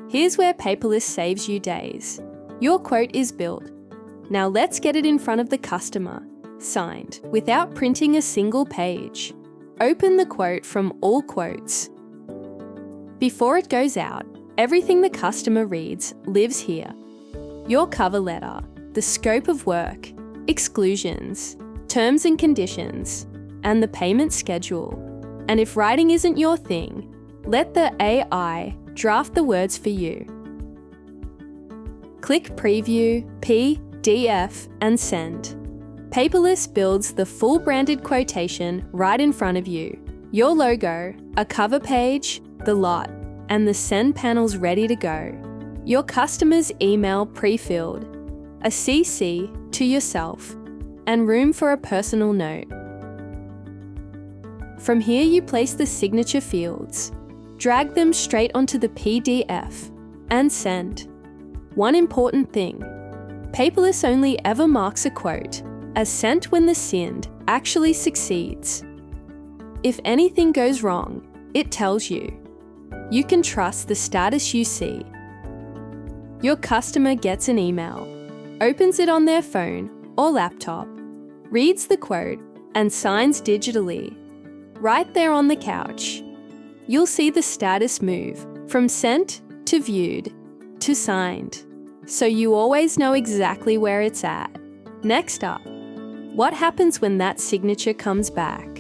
Here's where Paperless saves you days. Your quote is built. Now let's get it in front of the customer, signed, without printing a single page. Open the quote from All Quotes. Before it goes out, everything the customer reads lives here. Your cover letter, the scope of work, exclusions, terms and conditions, and the payment schedule. And if writing isn't your thing, let the AI draft the words for you. Click Preview, PDF, and Send. Paperless builds the full branded quotation right in front of you. Your logo, a cover page, the lot, and the send panel's ready to go. Your customer's email pre-filled, a CC to yourself, and room for a personal note. From here you place the signature fields, drag them straight onto the PDF, and send. One important thing, Paperless only ever marks a quote as sent when the send actually succeeds. If anything goes wrong, it tells you. You can trust the status you see. Your customer gets an email, opens it on their phone or laptop, reads the quote, and signs digitally. Right there on the couch, you'll see the status move from sent to viewed to signed, so you always know exactly where it's at. Next up, what happens when that signature comes back?